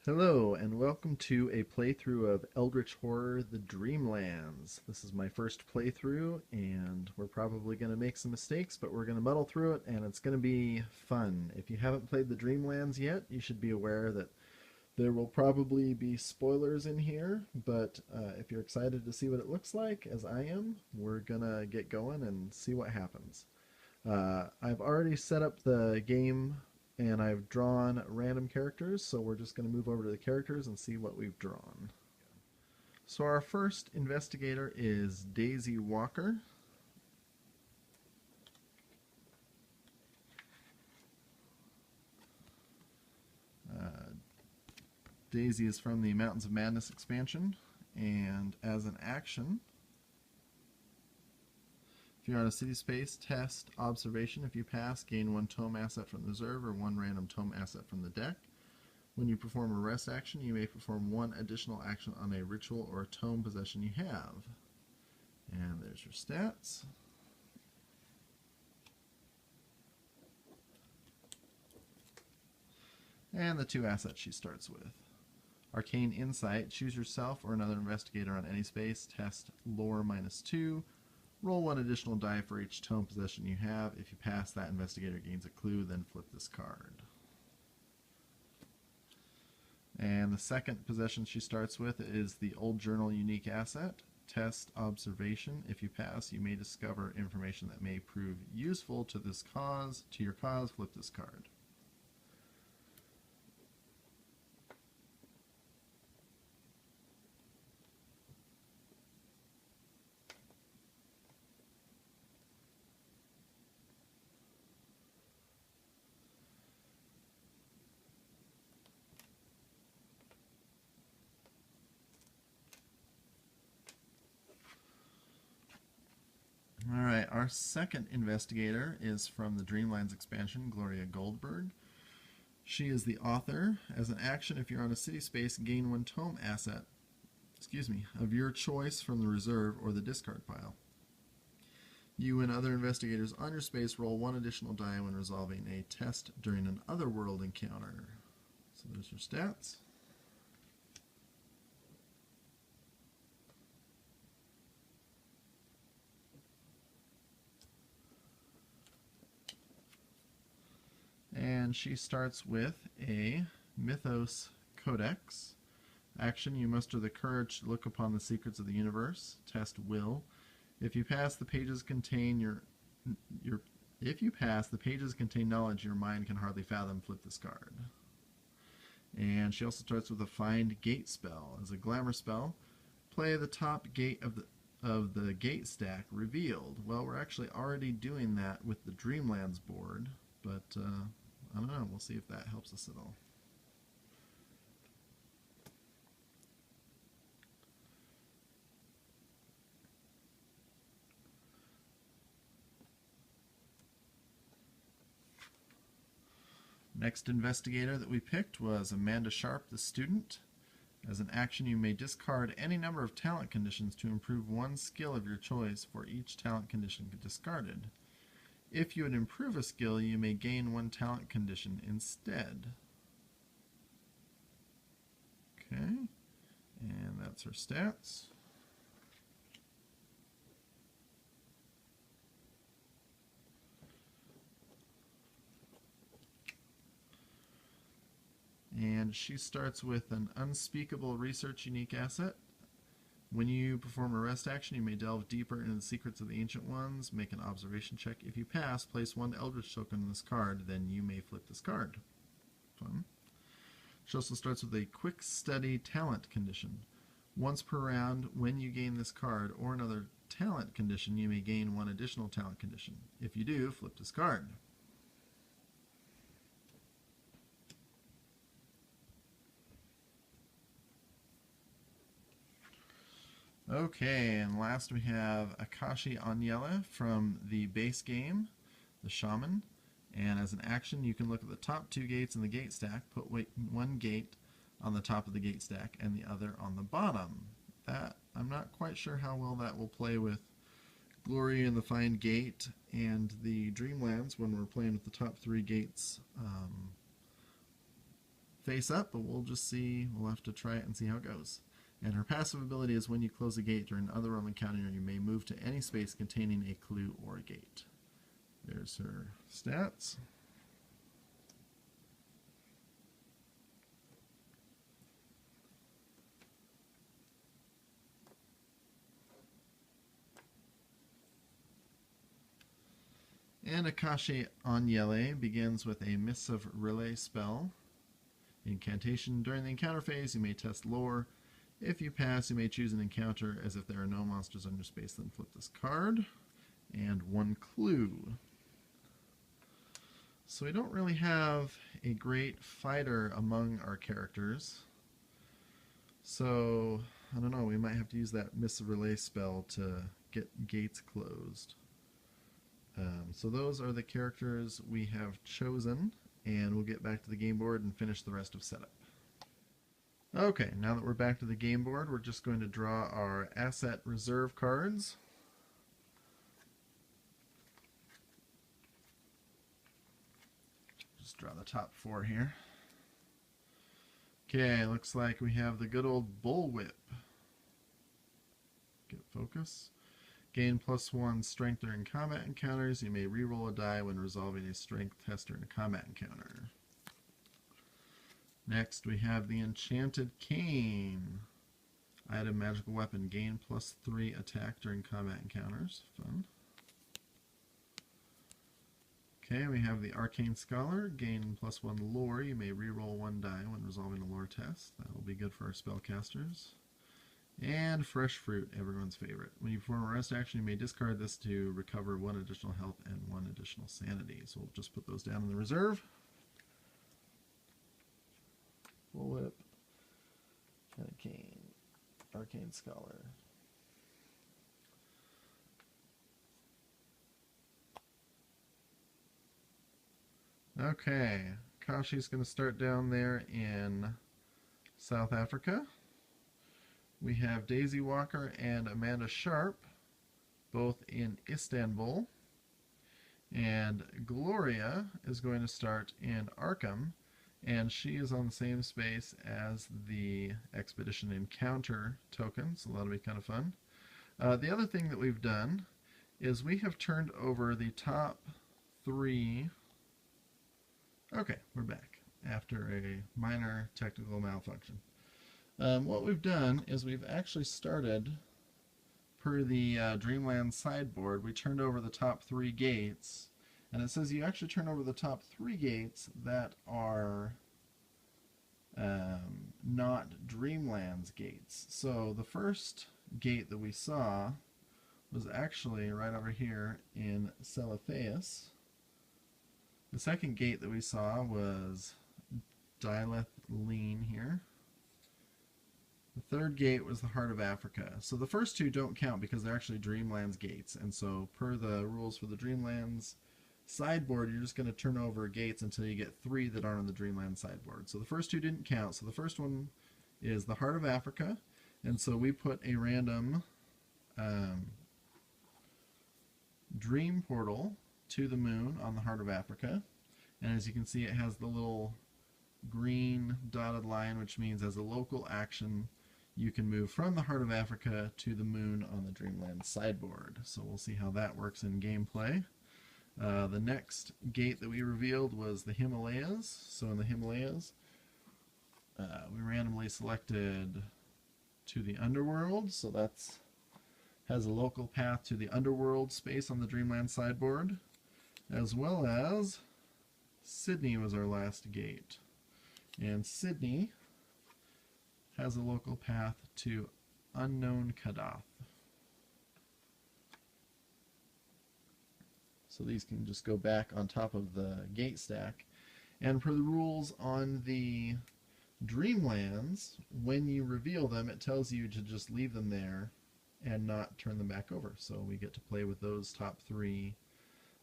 Hello, and welcome to a playthrough of Eldritch Horror: The Dreamlands. This is my first playthrough, and we're probably going to make some mistakes, but we're going to muddle through it, and it's going to be fun. If you haven't played The Dreamlands yet, you should be aware that there will probably be spoilers in here, but if you're excited to see what it looks like, as I am, we're going to get going and see what happens. I've already set up the game and I've drawn random characters, so we're just going to move over to the characters and see what we've drawn. So our first investigator is Daisy Walker. Uh, Daisy is from the Mountains of Madness expansion, and as an action, if you're on a city space, test observation. If you pass, gain one tome asset from the reserve or one random tome asset from the deck. When you perform a rest action, you may perform one additional action on a ritual or tome possession you have. And there's your stats. And the two assets she starts with. Arcane Insight. Choose yourself or another investigator on any space. Test lore -2. Roll one additional die for each tome possession you have. If you pass, that investigator gains a clue, then flip this card. And the second possession she starts with is the Old Journal unique asset. Test observation. If you pass, you may discover information that may prove useful to your cause. Flip this card. Alright, our second investigator is from the Dreamlands expansion, Gloria Goldberg. She is the author. As an action, if you're on a city space, gain one tome asset of your choice from the reserve or the discard pile. You and other investigators on your space roll one additional die when resolving a test during an otherworld encounter. So there's your stats. And she starts with a Mythos Codex. Action, you muster the courage to look upon the secrets of the universe. Test will. If you pass, the pages contain knowledge your mind can hardly fathom. Flip this card. And she also starts with a Find Gate spell. As a glamour spell, play the top gate of the gate stack revealed. Well, we're actually already doing that with the Dreamlands board, but I don't know. We'll see if that helps us at all. Next investigator that we picked was Amanda Sharp, the student. As an action, you may discard any number of talent conditions to improve one skill of your choice for each talent condition discarded. If you would improve a skill, you may gain one talent condition instead. Okay, and that's her stats. And she starts with an Unspeakable Research unique asset. When you perform a rest action, you may delve deeper into the secrets of the Ancient Ones. Make an observation check. If you pass, place one Eldritch token on this card, then you may flip this card. Fun. She also starts with a Quick Study talent condition. Once per round, when you gain this card or another talent condition, you may gain one additional talent condition. If you do, flip this card. Okay, and last we have Akashi Anyela from the base game, the Shaman. And as an action, you can look at the top two gates in the gate stack, put one gate on the top of the gate stack and the other on the bottom. That, I'm not quite sure how well that will play with Glory and the Find Gate and the Dreamlands when we're playing with the top three gates face up, but we'll just see. We'll have to try it and see how it goes. And her passive ability is when you close a gate during another room encounter, you may move to any space containing a clue or a gate. There's her stats. And Akashi Anyele begins with a Missive Relay spell. Incantation. During the encounter phase, you may test lore. If you pass, you may choose an encounter as if there are no monsters on your space, then flip this card. And one clue. So we don't really have a great fighter among our characters. So, I don't know, we might have to use that Missive Relay spell to get gates closed. So those are the characters we have chosen, and we'll get back to the game board and finish the rest of setup. Okay, now that we're back to the game board, we're just going to draw our asset reserve cards. Just draw the top 4 here. Okay, looks like we have the good old Bullwhip. Get focus. Gain +1 strength during combat encounters. You may reroll a die when resolving a strength test during a combat encounter. Next, we have the Enchanted Cane. Item magical weapon. Gain +3 attack during combat encounters. Fun. Okay, we have the Arcane Scholar. Gain +1 lore. You may reroll 1 die when resolving a lore test. That will be good for our spellcasters. And Fresh Fruit, everyone's favorite. When you perform a rest action, you may discard this to recover 1 additional health and 1 additional sanity. So we'll just put those down in the reserve. Bullwhip, Cane, Arcane Scholar. Okay, Kashi's going to start down there in South Africa. We have Daisy Walker and Amanda Sharp, both in Istanbul. And Gloria is going to start in Arkham, and she is on the same space as the Expedition Encounter token, so that'll be kind of fun. The other thing that we've done is we have turned over the top 3. Okay, we're back after a minor technical malfunction. What we've done is we've actually started, per the Dreamlands sideboard, we turned over the top 3 gates, and it says you actually turn over the top 3 gates that are not Dreamlands gates. So the first gate that we saw was actually right over here in Celiphaeus. The second gate that we saw was Dilith Lean here. The third gate was the Heart of Africa. So the first 2 don't count because they're actually Dreamlands gates. And so per the rules for the Dreamlands sideboard, you're just going to turn over gates until you get 3 that aren't on the Dreamlands sideboard. So the first 2 didn't count. So the first one is the Heart of Africa. And so we put a random dream portal to the moon on the Heart of Africa. And as you can see, it has the little green dotted line, which means as a local action, you can move from the Heart of Africa to the moon on the Dreamlands sideboard. So we'll see how that works in gameplay. The next gate that we revealed was the Himalayas. So in the Himalayas, we randomly selected to the Underworld. So that's has a local path to the Underworld space on the Dreamlands sideboard, as well as Sydney was our last gate. And Sydney has a local path to Unknown Kadath. So these can just go back on top of the gate stack. And per the rules on the Dreamlands, when you reveal them, it tells you to just leave them there and not turn them back over. So we get to play with those top 3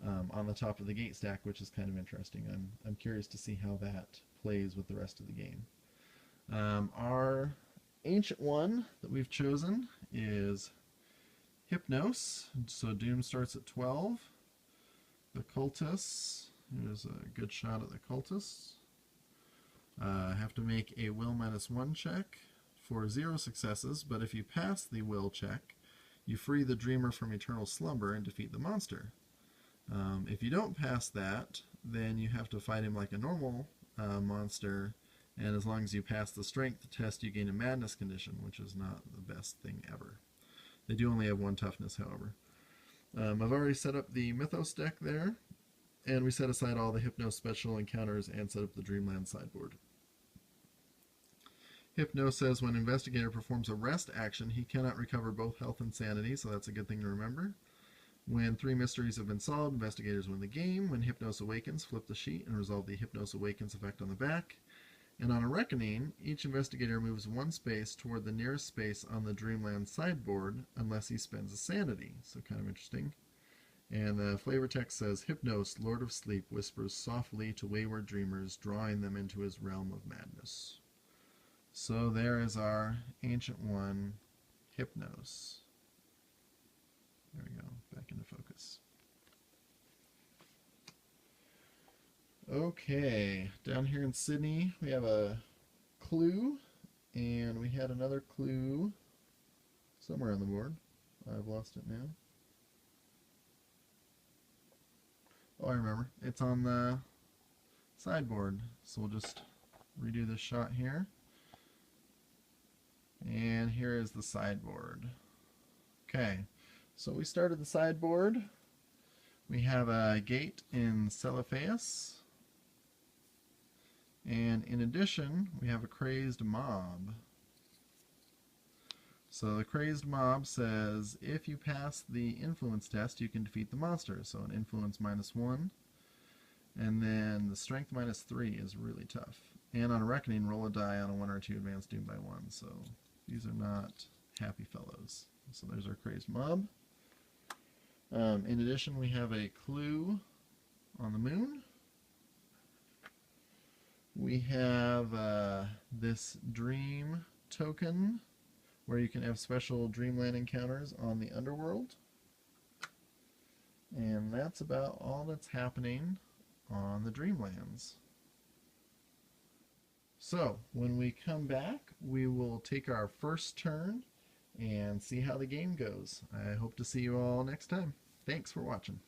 on the top of the gate stack, which is kind of interesting. I'm curious to see how that plays with the rest of the game. Our ancient one that we've chosen is Hypnos. So Doom starts at 12. The Cultists, here's a good shot at the Cultists. Have to make a will -1 check for 0 successes, but if you pass the will check, you free the dreamer from eternal slumber and defeat the monster. If you don't pass that, then you have to fight him like a normal monster, and as long as you pass the strength test, you gain a madness condition, which is not the best thing ever. They do only have 1 toughness, however. I've already set up the Mythos deck there, and we set aside all the Hypno special encounters and set up the Dreamlands sideboard. Hypno says when Investigator performs a rest action, he cannot recover both health and sanity, so that's a good thing to remember. When 3 mysteries have been solved, investigators win the game. When Hypnos awakens, flip the sheet and resolve the Hypnos awakens effect on the back. And on a reckoning, each investigator moves 1 space toward the nearest space on the Dreamland sideboard unless he spends a sanity. So kind of interesting. And the flavor text says, Hypnos, Lord of Sleep, whispers softly to wayward dreamers, drawing them into his realm of madness. So there is our Ancient One, Hypnos. There we go, back into focus. Okay, down here in Sydney, we have a clue, and we had another clue somewhere on the board. I've lost it now. Oh, I remember. It's on the sideboard, so we'll just redo this shot here. And here is the sideboard. Okay, so we started the sideboard. We have a gate in Celiphaeus. And in addition, we have a crazed mob. So the crazed mob says, if you pass the influence test, you can defeat the monster. So an influence -1. And then the strength -3 is really tough. And on a reckoning, roll a die on a 1 or 2 advanced doom by 1. So these are not happy fellows. So there's our crazed mob. In addition, we have a clue on the moon. We have this dream token where you can have special dreamland encounters on the underworld. And that's about all that's happening on the Dreamlands. So, when we come back, we will take our first turn and see how the game goes. I hope to see you all next time. Thanks for watching.